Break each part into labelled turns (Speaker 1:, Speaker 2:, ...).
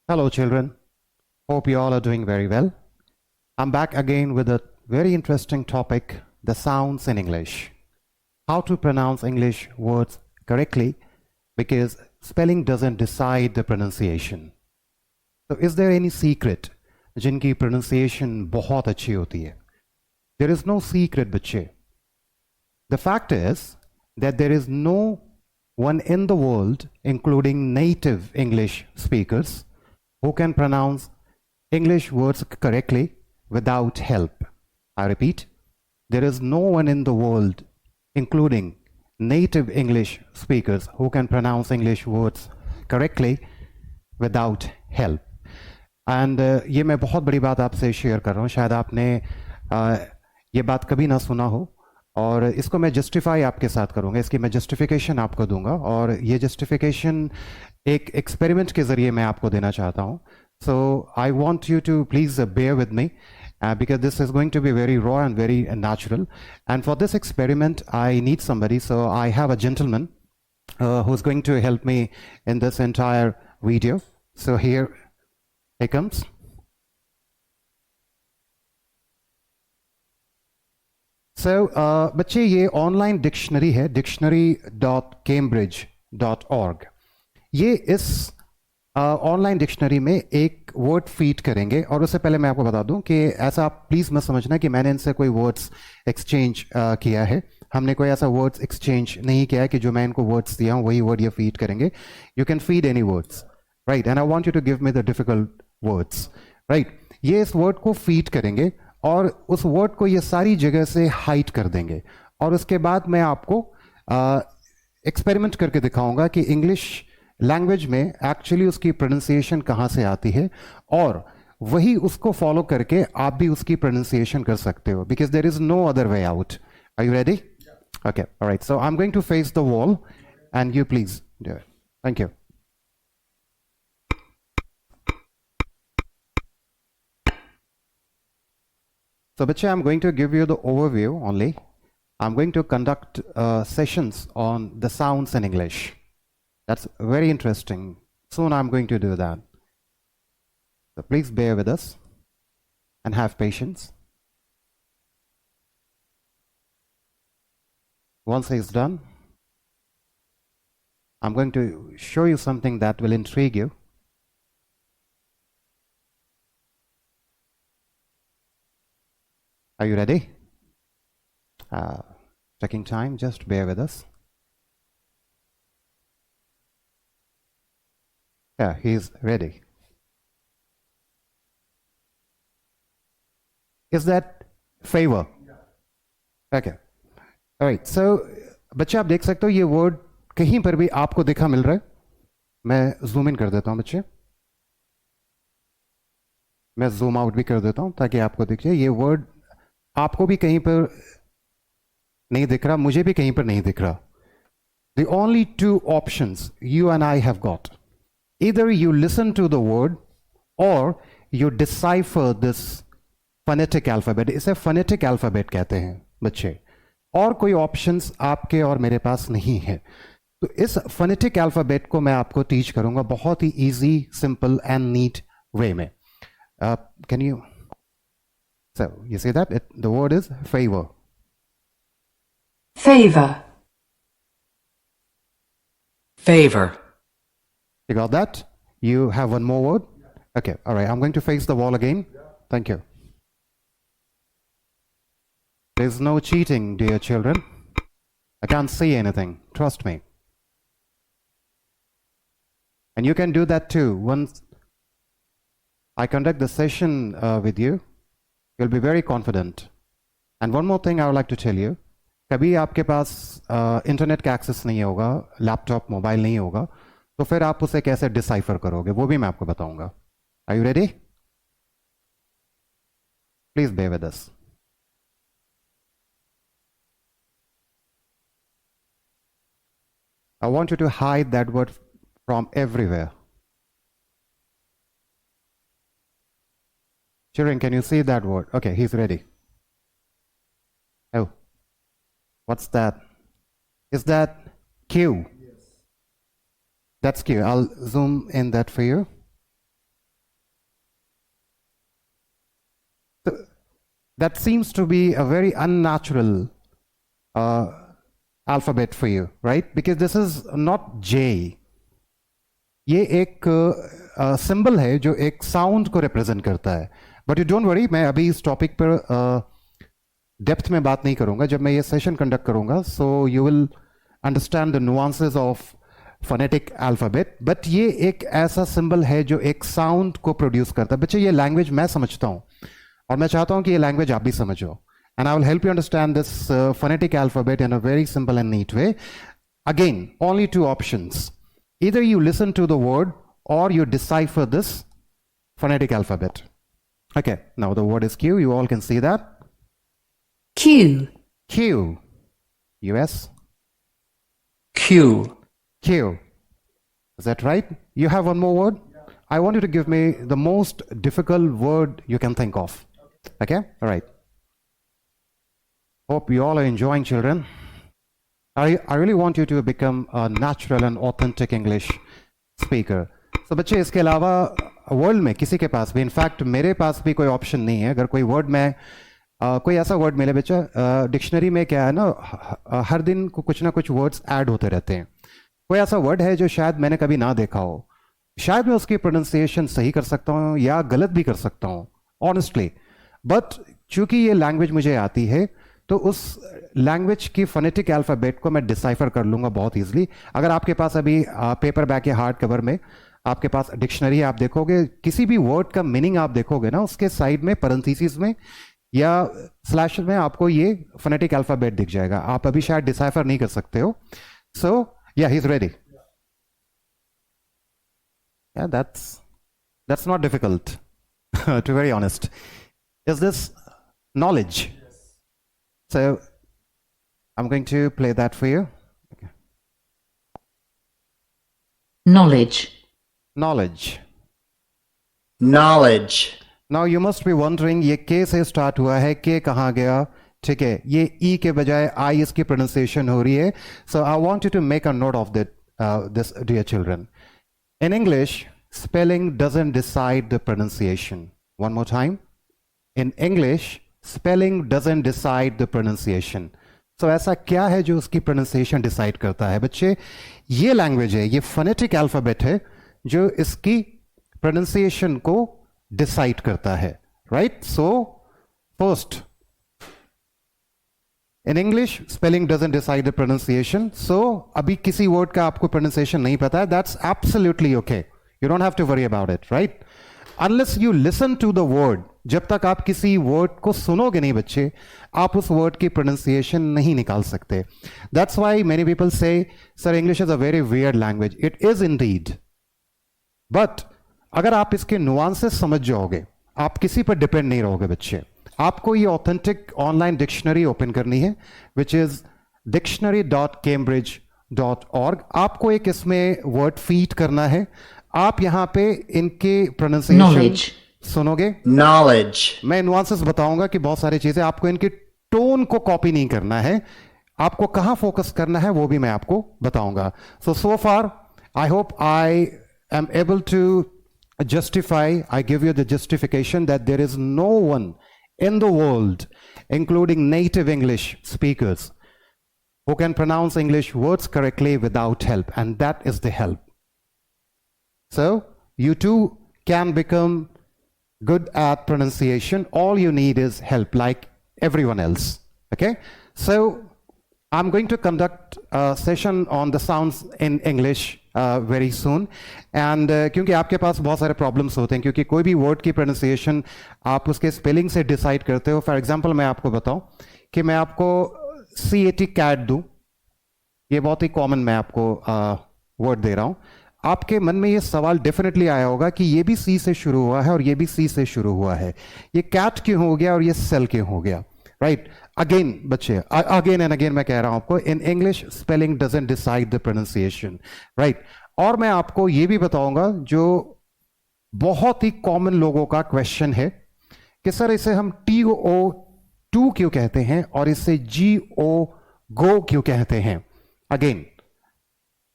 Speaker 1: Hello, children. Hope you all are doing very well. I'm back again with a very interesting topic, the sounds in English. How to pronounce English words correctly, because spelling doesn't decide the pronunciation. So is there any secret जिनकी pronunciation बहुत अच्छी होती है? There is no secret, बच्चे. The fact is that there is no one in the world, including native English speakers, who can pronounce English words correctly without help. I repeat, there is no one in the world, including native English speakers, who can pronounce English words correctly without help. And ये मैं बहुत बड़ी बात आपसे share कर रहा हूँ. शायद आपने ये बात कभी ना सुना हो, और इसको मैं जस्टिफाई आपके साथ करूँगा. इसकी मैं जस्टिफिकेशन आपको दूंगा, और ये जस्टिफिकेशन एक एक्सपेरिमेंट के ज़रिए मैं आपको देना चाहता हूँ. So I want you to please bear with me, because this is going to be very raw and very natural. And for this experiment, I need somebody. So I have a gentleman who's going to help me in this entire video. So here he comes. So बच्चे, ये online dictionary है, dictionary.cambridge.org. ये इस online dictionary में एक word feed करेंगे. और उससे पहले मैं आपको बता दूं कि ऐसा आप प्लीज़ मत समझना कि मैंने इनसे कोई वर्ड्स एक्सचेंज किया है. हमने कोई ऐसा वर्ड्स एक्सचेंज नहीं किया है कि जो मैं इनको वर्ड्स दिया हूँ वही वर्ड ये फीड करेंगे. You can feed any words, right, and I want you to give me the difficult words, right. ये इस वर्ड को फीड करेंगे और उस वर्ड को ये सारी जगह से हाइड कर देंगे. और उसके बाद मैं आपको एक्सपेरिमेंट करके दिखाऊंगा कि इंग्लिश लैंग्वेज में एक्चुअली उसकी प्रोनाउंसिएशन कहाँ से आती है, और वही उसको फॉलो करके आप भी उसकी प्रोनाउंसिएशन कर सकते हो, because there is no other way out. Are you ready? Okay, alright. So I am going to face the wall and you please do it. Thank you. So, Bacha, I'm going to give you the overview only. I'm going to conduct sessions on the sounds in English. That's very interesting. Soon I'm going to do that. So please bear with us and have patience. Once it's done, I'm going to show you something that will intrigue you. Are you ready? Checking time, just bear with us. Yeah, he's ready. Is that favor? Okay. All right. So, बच्चे आप देख सकते हो ये word कहीं पर भी आपको दिखा मिल रहा है. मैं जूम इन कर देता हूं बच्चे, मैं जूम आउट भी कर देता हूं ताकि आपको दिखे. ये वर्ड आपको भी कहीं पर नहीं दिख रहा, मुझे भी कहीं पर नहीं दिख रहा. The only two options you and I have got. Either you listen to the word or you decipher this phonetic alphabet. इसे phonetic alphabet कहते हैं बच्चे, और कोई ऑप्शंस आपके और मेरे पास नहीं है. तो इस phonetic alphabet को मैं आपको टीच करूंगा बहुत ही easy, simple and neat way में. Can you? So you see that the word is favor.
Speaker 2: Favor.
Speaker 3: Favor.
Speaker 1: You got that? You have one more word? Okay, all right. I'm going to face the wall again. Thank you. There's no cheating, dear children. I can't see anything. Trust me. And you can do that too. Once I conduct the session with you, you'll be very confident. And one more thing I would like to tell you. कभी आपके पास internet का access नहीं होगा, laptop mobile नहीं होगा, तो फिर आप उसे कैसे डिसाइफर करोगे वो भी मैं आपको बताऊंगा. Are you ready? Please bear with us. I want you to hide that word from everywhere. Children, can you see that word? Okay, he's ready. Oh, what's that? Is that Q? Yes. That's Q. I'll zoom in that for you. that seems to be a very unnatural alphabet for you, right? Because this is not J. ये एक symbol है जो एक sound को represent करता है. But you don't worry, मैं अभी इस टॉपिक पर डेप्थ में बात नहीं करूंगा. जब मैं ये सेशन कंडक्ट करूंगा, so you will understand the nuances of phonetic alphabet. But ये एक ऐसा सिंबल है जो एक साउंड को प्रोड्यूस करता है. बच्चे, ये लैंग्वेज मैं समझता हूँ और मैं चाहता हूँ कि ये लैंग्वेज आप भी समझो. And I will help you understand this phonetic alphabet in a very simple and neat way. Again, only two options. Either you listen to the word or you decipher this phonetic alphabet. Okay, now the word is Q. You all can see that.
Speaker 2: Q.
Speaker 1: Q. US.
Speaker 3: Q.
Speaker 1: Q. Is that right? You have one more word? I want you to give me the most difficult word you can think of. Okay? All right. Hope you all are enjoying, children. I really want you to become a natural and authentic English speaker. So बच्चे, इसके अलावा world में किसी के पास भी, in fact मेरे पास भी कोई ऑप्शन नहीं है. अगर कोई वर्ड में कोई ऐसा वर्ड मिले बच्चा, डिक्शनरी में क्या है ना, हर दिन कुछ ना कुछ वर्ड्स ऐड होते रहते हैं. कोई ऐसा वर्ड है जो शायद मैंने कभी ना देखा हो, शायद मैं उसकी प्रोनाउंसिएशन सही कर सकता हूँ या गलत भी कर सकता हूँ, ऑनेस्टली. बट चूंकि ये लैंग्वेज मुझे आती है, तो उस लैंग्वेज की फोनेटिक अल्फाबेट को मैं डिसाइफर कर लूंगा बहुत इजीली. अगर आपके पास अभी पेपर बैक या हार्ड कवर में आपके पास डिक्शनरी, आप देखोगे किसी भी वर्ड का मीनिंग आप देखोगे ना, उसके साइड में पैरेंथेसिस में या स्लैश में आपको ये फोनेटिक अल्फाबेट दिख जाएगा. आप अभी शायद डिसाइफर नहीं कर सकते हो. सो या, he is ready. Yeah, that's not difficult, to be very honest. Is this knowledge? So I'm going to play that for you. Okay.
Speaker 2: Knowledge.
Speaker 1: Knowledge.
Speaker 3: Knowledge.
Speaker 1: Now you must be wondering, ये K से start हुआ है, K कहाँ गया? ठीक है, ये E के बजाय I इसकी pronunciation हो रही है. So I want you to make a note of that, this, dear children. In English, spelling doesn't decide the pronunciation. One more time. In English, spelling doesn't decide the pronunciation. So ऐसा क्या है जो उसकी pronunciation decide करता है? बच्चे, ये language है, ये phonetic alphabet है जो इसकी pronunciation को decide करता है. Right? So, first, in English, spelling doesn't decide the pronunciation. So, अभी किसी word का आपको pronunciation नहीं पता है, that's absolutely okay. You don't have to worry about it, right? Unless you listen to the word, जब तक आप किसी वर्ड को सुनोगे नहीं बच्चे, आप उस वर्ड की प्रोनाउंसिएशन नहीं निकाल सकते. That's why many people say, sir, English is a very weird language. It is indeed. But अगर आप इसके नुआंसेस समझ जाओगे, आप किसी पर डिपेंड नहीं रहोगे बच्चे. आपको ये ऑथेंटिक ऑनलाइन डिक्शनरी ओपन करनी है, विच इज dictionary.cambridge.org. आपको एक इसमें वर्ड फीड करना है. आप यहां पे इनके प्रोनाउंसिएशन सुनोगे.
Speaker 3: Knowledge.
Speaker 1: मैं नुआंसेस बताऊंगा कि बहुत सारी चीजें, आपको इनकी टोन को कॉपी नहीं करना है, आपको कहां फोकस करना है वो भी मैं आपको बताऊंगा. So far I hope I am able to justify, I give you the justification that there is no one in the world, including native English speakers, who can pronounce English words correctly without help, and that is the help. So you too can become good at pronunciation. All you need is help, like everyone else. Okay? So I'm going to conduct a session on the sounds in English very soon. And क्योंकि आपके पास बहुत सारे problems होते हैं, क्योंकि कोई भी word की प्रोनाउंसिएशन आप उसके स्पेलिंग से डिसाइड करते हो. फॉर एग्जांपल मैं आपको बताऊं कि मैं आपको CAT कैट दूं, ये बहुत ही कॉमन मैं आपको वर्ड दे रहा हूं. आपके मन में ये सवाल डेफिनेटली आया होगा कि ये भी C से शुरू हुआ है और ये भी C से शुरू हुआ है, ये कैट क्यों हो गया और ये सेल क्यों हो गया. राइट? अगेन बच्चे, अगेन एंड अगेन मैं कह रहा हूं आपको, in English spelling doesn't decide the pronunciation. Right? और मैं आपको ये भी बताऊंगा जो बहुत ही कॉमन लोगों का क्वेश्चन है कि सर इसे हम TO2 क्यों कहते हैं और इसे GO गो क्यों कहते हैं. अगेन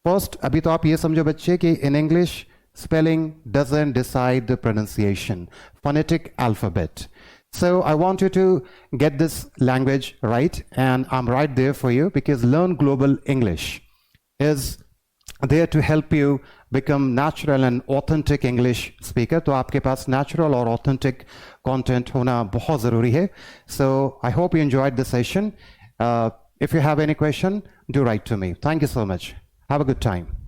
Speaker 1: फर्स्ट, अभी तो आप ये समझो बच्चे कि in English spelling doesn't decide the pronunciation, phonetic alphabet. So I want you to get this language right, and I'm right there for you because Learn Global English is there to help you become natural and authentic English speaker. तो आपके पास natural और authentic content होना बहुत ज़रूरी है. So I hope you enjoyed the session. If you have any question, do write to me. Thank you so much. Have a good time.